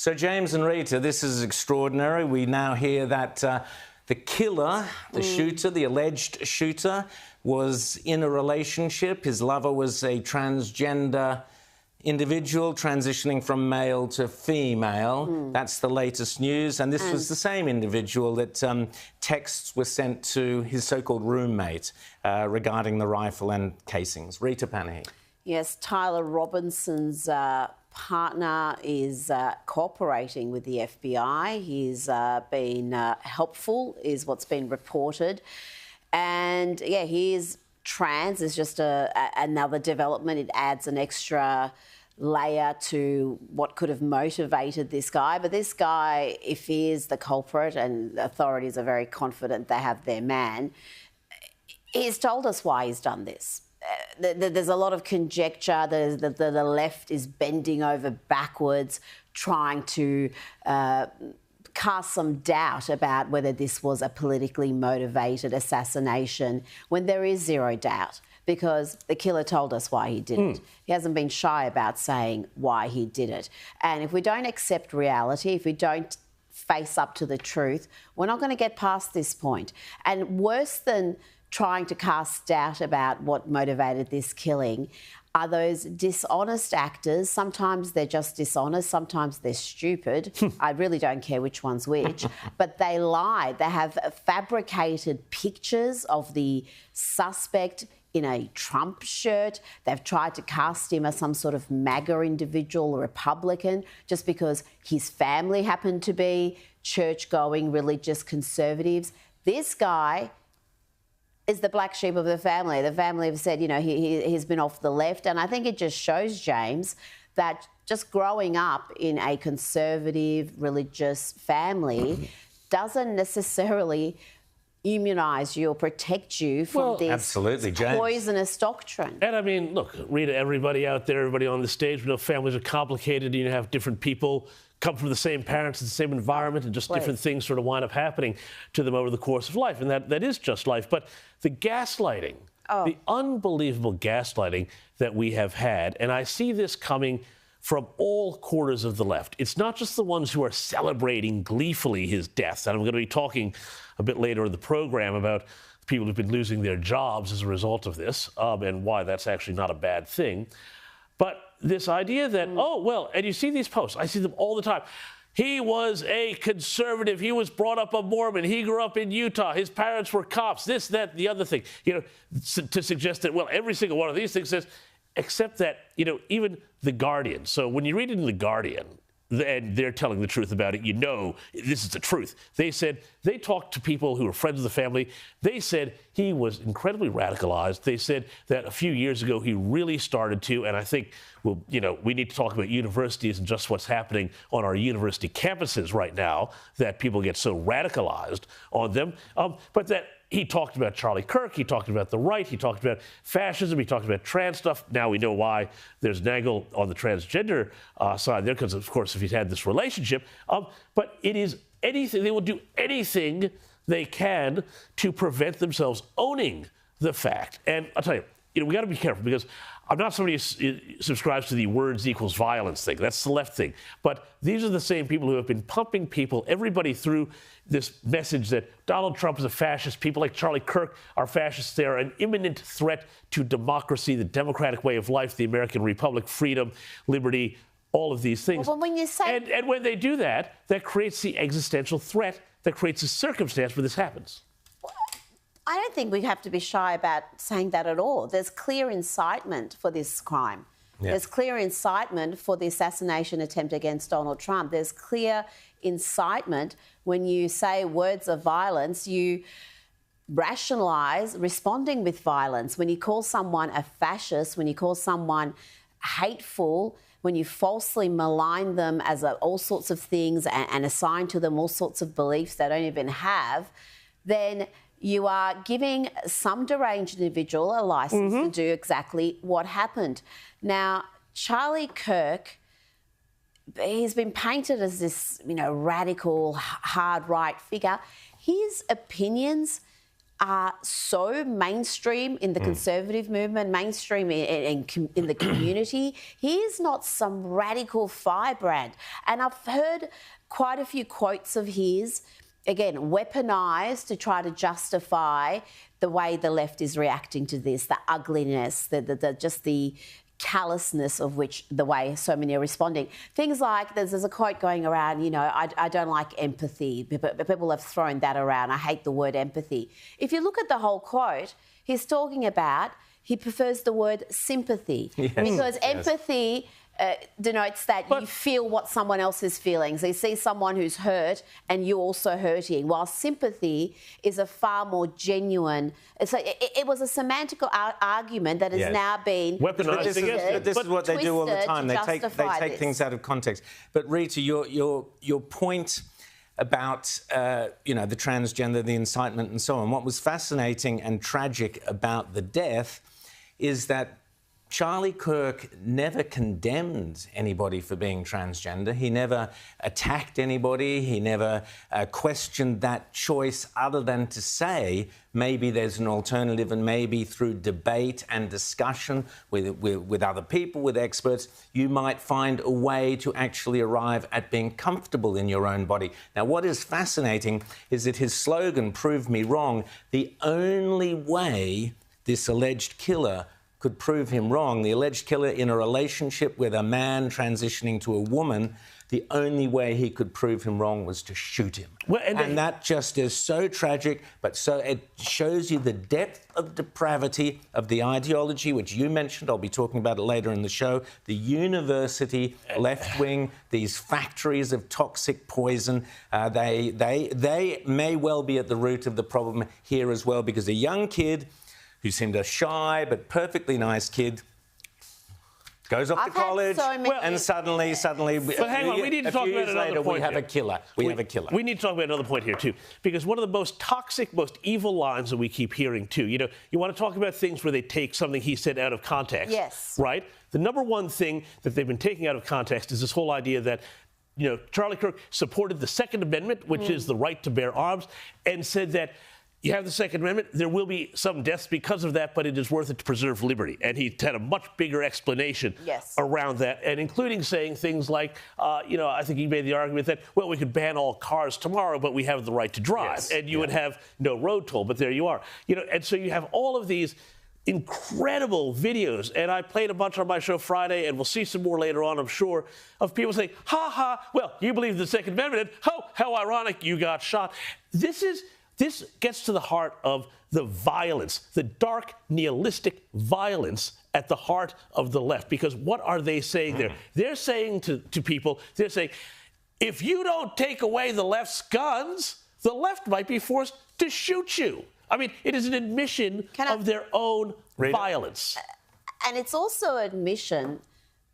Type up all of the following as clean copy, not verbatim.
So, James and Rita, this is extraordinary. We now hear that the killer, the shooter, the alleged shooter, was in a relationship. His lover was a transgender individual transitioning from male to female. That's the latest news. And this was the same individual that texts were sent to his so-called roommate regarding the rifle and casings. Rita Panahi. Yes, Tyler Robinson's partner is cooperating with the FBI. He's been helpful, is what's been reported. And, yeah, he is trans. Is just another development. It adds an extra layer to what could have motivated this guy. But this guy, if he is the culprit, and the authorities are very confident they have their man, he's told us why he's done this. There's a lot of conjecture. The left is bending over backwards, trying to cast some doubt about whether this was a politically motivated assassination, when there is zero doubt, because the killer told us why he did it. He hasn't been shy about saying why he did it. And if we don't accept reality, if we don't face up to the truth, we're not going to get past this point. And worse than trying to cast doubt about what motivated this killing are those dishonest actors. Sometimes they're just dishonest, sometimes they're stupid. I really don't care which one's which, but they lied. They have fabricated pictures of the suspect in a Trump shirt. They've tried to cast him as some sort of MAGA individual, Republican, just because his family happened to be church-going religious conservatives. This guy is the black sheep of the family. The family have said, you know, he's been off the left. And I think it just shows, James, that just growing up in a conservative religious family doesn't necessarily immunise you or protect you from this poisonous doctrine. And I mean, look, Rita, everybody out there, everybody on the stage, we know families are complicated. You have different people come from the same parents, the same environment, and just different things sort of wind up happening to them over the course of life. And that is just life. But the gaslighting, the unbelievable gaslighting that we have had, and I see this coming from all quarters of the left. It's not just the ones who are celebrating gleefully his death. And I'm going to be talking a bit later in the program about people who've been losing their jobs as a result of this, and why that's actually not a bad thing. But this idea that, oh, well, and you see these posts, I see them all the time. He was a conservative. He was brought up a Mormon. He grew up in Utah. His parents were cops. This, that, the other thing. You know, to suggest that, well, every single one of these things says, except that, you know, even The Guardian. So when you read it in The Guardian, and they're telling the truth about it, you know this is the truth. They said, they talked to people who were friends of the family. They said he was incredibly radicalized. They said that a few years ago he really started to, and I think, well, you know, we need to talk about universities and just what's happening on our university campuses right now, that people get so radicalized on them. But that he talked about Charlie Kirk, he talked about the right, he talked about fascism, he talked about trans stuff. Now we know why there's an angle on the transgender side there, because, of course, if he's had this relationship. But it is anything, they will do anything they can to prevent themselves owning the fact. And I'll tell you, we got to be careful, because I'm not somebody who subscribes to the words equals violence thing. That's the left thing. But these are the same people who have been pumping people, everybody, through this message that Donald Trump is a fascist. People like Charlie Kirk are fascists. They are an imminent threat to democracy, the democratic way of life, the American republic, freedom, liberty, all of these things. Well, when you say... And when they do that, that creates the existential threat, that creates a circumstance where this happens. I don't think we have to be shy about saying that at all. There's clear incitement for this crime. Yeah. There's clear incitement for the assassination attempt against Donald Trump. There's clear incitement when you say words of violence, you rationalise responding with violence. When you call someone a fascist, when you call someone hateful, when you falsely malign them as all sorts of things and assign to them all sorts of beliefs they don't even have, then you are giving some deranged individual a licence to do exactly what happened. Now, Charlie Kirk, he's been painted as this, radical, hard right figure. His opinions are so mainstream in the conservative movement, mainstream in the community. He is not some radical firebrand. And I've heard quite a few quotes of his, again, weaponised to try to justify the way the left is reacting to this, the ugliness, just the callousness of which the way so many are responding. Things like, there's a quote going around, you know, I don't like empathy. People have thrown that around. I hate the word empathy. If you look at the whole quote, he's talking about he prefers the word sympathy. Yes. Because empathy denotes that you feel what someone else is feeling. So you see someone who's hurt and you're also hurting, while sympathy is a far more genuine... So it was a semantic argument that has now been... weaponized. This is what they do all the time. They take things out of context. But Rita, your point about you know, the transgender, the incitement and so on, what was fascinating and tragic about the death is that Charlie Kirk never condemned anybody for being transgender. He never attacked anybody. He never questioned that choice, other than to say maybe there's an alternative, and maybe through debate and discussion with other people, with experts, you might find a way to actually arrive at being comfortable in your own body. Now, what is fascinating is that his slogan, "Prove me wrong," the only way this alleged killer could prove him wrong, the alleged killer in a relationship with a man transitioning to a woman, the only way he could prove him wrong was to shoot him. Well, and that just is so tragic, but so it shows you the depth of depravity of the ideology, which you mentioned. I'll be talking about it later in the show. The university left wing, these factories of toxic poison, they may well be at the root of the problem here as well, because a young kid who seemed a shy but perfectly nice kid goes off to college, and suddenly... But hang on, we need to talk about another point. We have a killer. We need to talk about another point here, too, because one of the most toxic, most evil lines that we keep hearing, too, you know, you want to talk about things where they take something he said out of context. Yes. Right? The number one thing that they've been taking out of context is this whole idea that, you know, Charlie Kirk supported the Second Amendment, which is the right to bear arms, and said that you have the Second Amendment, there will be some deaths because of that, but it is worth it to preserve liberty. And he had a much bigger explanation around that, and including saying things like, you know, I think he made the argument that, well, we could ban all cars tomorrow, but we have the right to drive. And you would have no road toll, but there you are. You know, and so you have all of these incredible videos, and I played a bunch on my show Friday, and we'll see some more later on, I'm sure, of people saying, ha ha, well, you believe the Second Amendment, and how ironic, you got shot. This gets to the heart of the violence, the dark, nihilistic violence at the heart of the left. Because what are they saying there? They're saying to people, they're saying, if you don't take away the left's guns, the left might be forced to shoot you. I mean, it is an admission of their own violence. And it's also an admission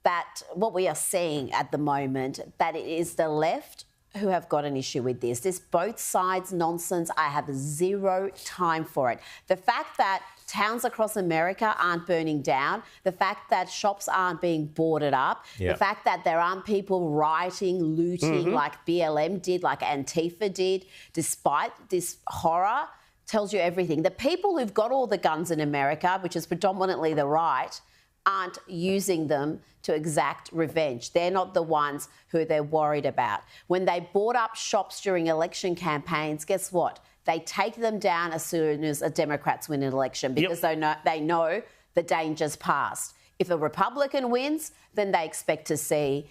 that what we are seeing at the moment, that it is the left who have got an issue with this. This both sides nonsense, I have zero time for it. The fact that towns across America aren't burning down, the fact that shops aren't being boarded up, the fact that there aren't people rioting, looting like BLM did, like Antifa did, despite this horror, tells you everything. The people who've got all the guns in America, which is predominantly the right, aren't using them to exact revenge. They're not the ones who they're worried about. When they board up shops during election campaigns, guess what? They take them down as soon as a Democrats win an election, because they know the danger's past. If a Republican wins, then they expect to see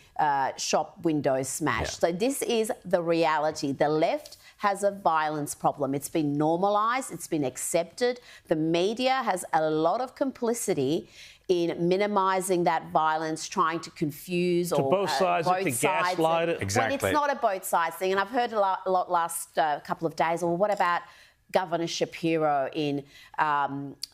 shop windows smashed. So this is the reality. The left has a violence problem. It's been normalised. It's been accepted. The media has a lot of complicity in minimising that violence, trying to confuse to both sides, to gaslight it. Exactly. When it's not a both sides thing. And I've heard a lot last couple of days. Well, what about Governor Shapiro in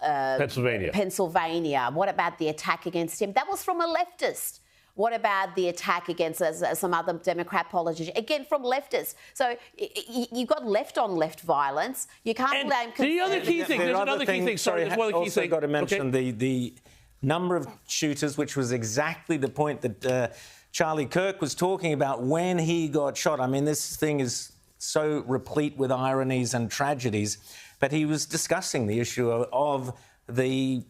Pennsylvania? What about the attack against him? That was from a leftist. What about the attack against some other Democrat politician? Again, from leftists. So you've got left-on-left violence. You can't blame... The other key thing, there's another key thing. Sorry, there's one key thing. Also got to mention the number of shooters, which was exactly the point that Charlie Kirk was talking about when he got shot. I mean, this thing is so replete with ironies and tragedies. but he was discussing the issue of the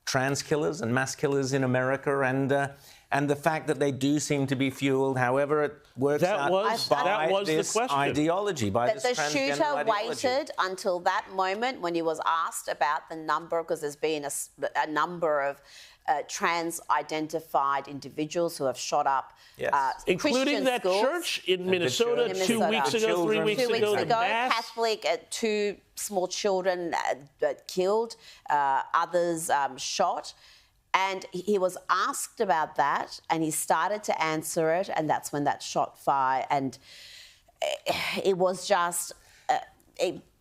trans killers and mass killers in America, and the fact that they do seem to be fueled, however it works out, by this ideology, by this transgender ideology. The shooter waited until that moment when he was asked about the number, because there's been a number of trans-identified individuals who have shot up. Yes. Including that schools. Church in Minnesota 2 weeks ago, 3 weeks ago. Catholic, 2 small children killed, others shot. And he was asked about that, and he started to answer it, and that's when that shot fired. And it was just...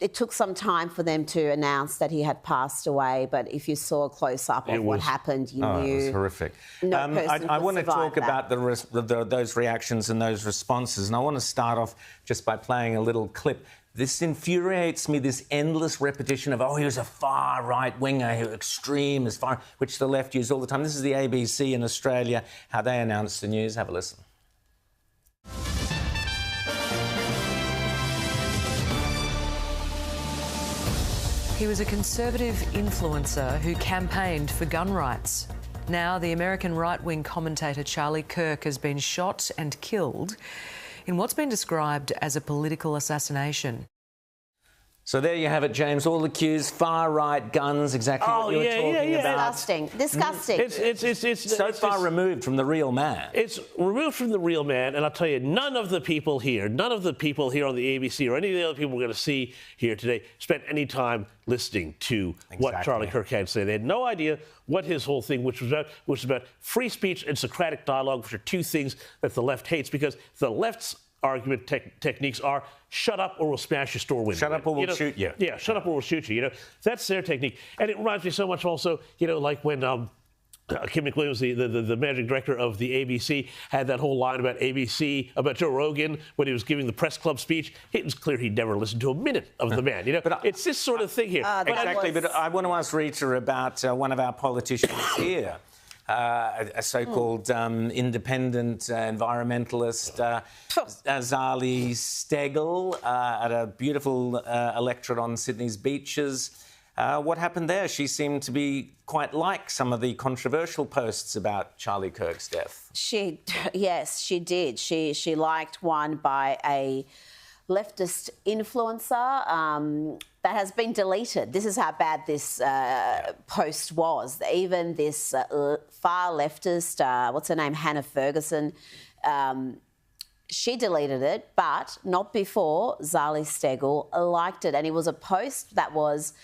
It took some time for them to announce that he had passed away, but if you saw a close-up of what happened, you knew... It was horrific. No person I want to talk that. about those reactions and those responses, and I want to start off just by playing a little clip. This infuriates me, this endless repetition of, oh, he was a far-right winger, extreme, as far, which the left use all the time. This is the ABC in Australia, how they announce the news. Have a listen. He was a conservative influencer who campaigned for gun rights. Now, the American right-wing commentator Charlie Kirk has been shot and killed in what's been described as a political assassination. So there you have it, James. All accused, far-right guns, exactly what you were talking about. Disgusting. It's so far removed from the real man. It's removed from the real man, and I'll tell you, none of the people here on the ABC or any of the other people we're going to see here today spent any time listening to what Charlie Kirk had to say. They had no idea what his whole thing, which was about free speech and Socratic dialogue, which are 2 things that the left hates, because the left's argument techniques are shut up or we'll smash your store window. Shut up or we'll shoot you. Yeah, shut up or we'll shoot you. That's their technique. And it reminds me so much also, like when Kim McWilliams, the managing director of the ABC, had that whole line about ABC, about Joe Rogan, when he was giving the press club speech. It was clear he'd never listened to a minute of the man. But it's this sort of thing here. Exactly, but I want to ask Rita about one of our politicians here. A so-called independent environmentalist, Zali Steggall, at a beautiful electorate on Sydney's beaches. What happened there? She seemed to be quite like some of the controversial posts about Charlie Kirk's death. Yes, she did. She liked one by a leftist influencer that has been deleted. This is how bad this post was. Even this far leftist, what's her name, Hannah Ferguson, she deleted it, but not before Zali Steggall liked it. And it was a post that was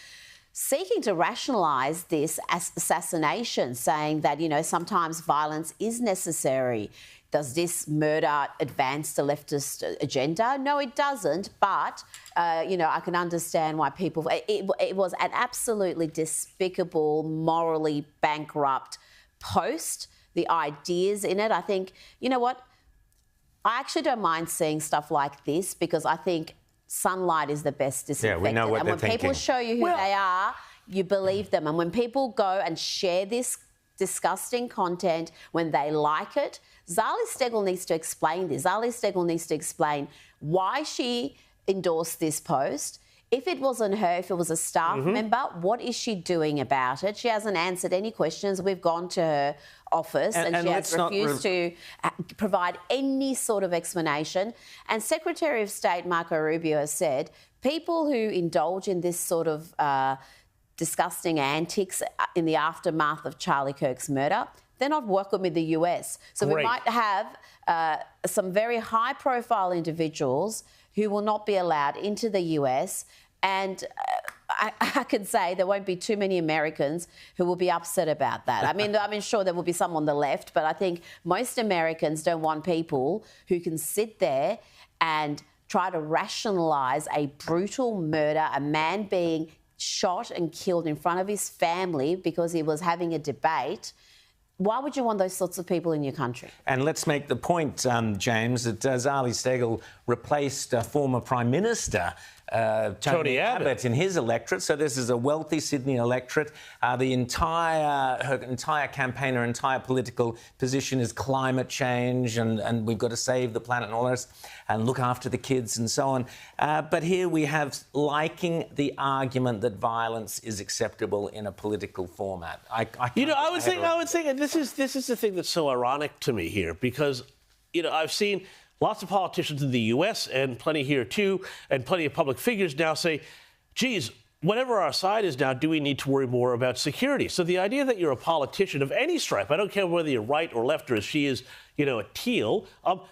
seeking to rationalise this assassination, saying that, sometimes violence is necessary. Does this murder advance the leftist agenda? No, it doesn't. But, I can understand why people... It was an absolutely despicable, morally bankrupt post. The ideas in it, I think... You know what? I actually don't mind seeing stuff like this because I think sunlight is the best disinfectant. Yeah, we know what they're thinking. And when people show you who they are, you believe them. And when people go and share this disgusting content, when they like it... Zali Steggall needs to explain this. Zali Steggall needs to explain why she endorsed this post. If it wasn't her, if it was a staff member, what is she doing about it? She hasn't answered any questions. We've gone to her office and she has refused to provide any sort of explanation. And Secretary of State Marco Rubio has said people who indulge in this sort of disgusting antics in the aftermath of Charlie Kirk's murder, they're not welcome in the US. So we might have some very high-profile individuals who will not be allowed into the US. And I can say there won't be too many Americans who will be upset about that. I mean, sure, there will be some on the left, but I think most Americans don't want people who can sit there and try to rationalise a brutal murder, a man being shot and killed in front of his family because he was having a debate. Why would you want those sorts of people in your country? And let's make the point, James, that Zali Steggall replaced former Prime Minister Tony Abbott in his electorate. So this is a wealthy Sydney electorate. Her entire campaign, her entire political position is climate change and we've got to save the planet and all this and look after the kids and so on. But here we have liking the argument that violence is acceptable in a political format. I would think, and this is the thing that's so ironic to me here, because, I've seen lots of politicians in the U.S. and plenty here too, and plenty of public figures now say, geez, whatever our side is now, do we need to worry more about security? So the idea that you're a politician of any stripe, I don't care whether you're right or left or as she is, a teal,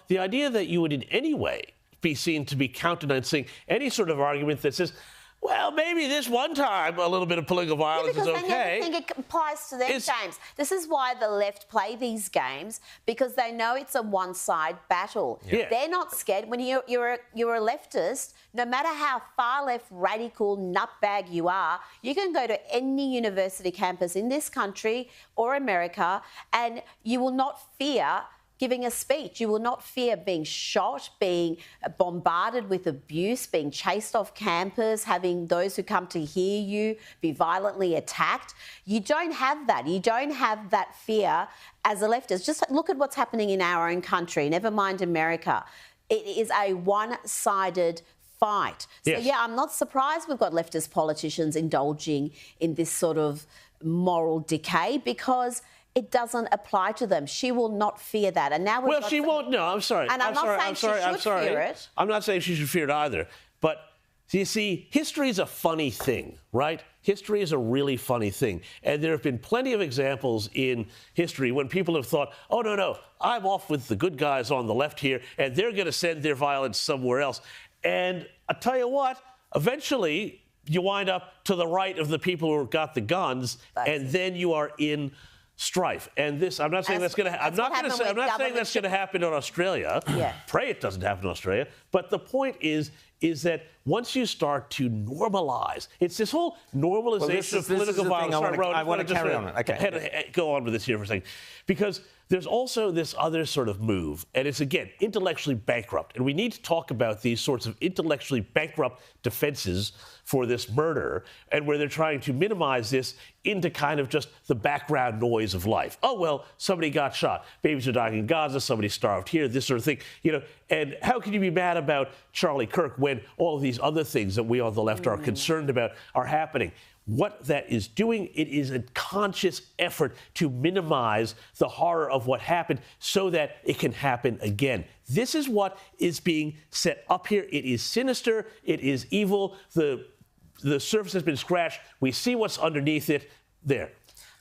the idea that you would in any way be seen to be countenancing any sort of argument that says, well, maybe this one time a little bit of political violence is okay. Because they never think it applies to them, James. This is why the left play these games, because they know it's a one-side battle. Yeah. They're not scared. When you're a leftist, no matter how far left, radical, nutbag you are, you can go to any university campus in this country or America and you will not fear giving a speech. You will not fear being shot, being bombarded with abuse, being chased off campus, having those who come to hear you be violently attacked. You don't have that. You don't have that fear as a leftist. Just look at what's happening in our own country, never mind America. It is a one-sided fight. So, yes. I'm not surprised we've got leftist politicians indulging in this sort of moral decay because it doesn't apply to them. She will not fear that. And now she won't. No, I'm sorry. And I'm not saying she should fear it. I'm not saying she should fear it either. But you see, history is a funny thing, right? History is a really funny thing. And there have been plenty of examples in history when people have thought, oh, no, I'm off with the good guys on the left here, and they're going to send their violence somewhere else. And I tell you what, eventually you wind up to the right of the people who got the guns, and then you are in strife. And this, I'm not saying that's going to. I'm not saying that's going to happen in Australia. Yeah. Pray it doesn't happen in Australia. But the point is that once you start to normalize, it's this whole normalization of political violence. I want to carry on. Okay. Go on with this here for a second, because there's also this other sort of move, and it's, again, intellectually bankrupt. And we need to talk about these sorts of intellectually bankrupt defenses for this murder, and where they're trying to minimize this into kind of just the background noise of life. Oh, well, somebody got shot. Babies are dying in Gaza. Somebody starved here, this sort of thing. And how can you be mad about Charlie Kirk when all of these other things that we on the left are concerned about are happening? What that is doing, it is a conscious effort to minimize the horror of what happened so that it can happen again. This is what is being set up here. It is sinister. It is evil. The surface has been scratched. We see what's underneath it there.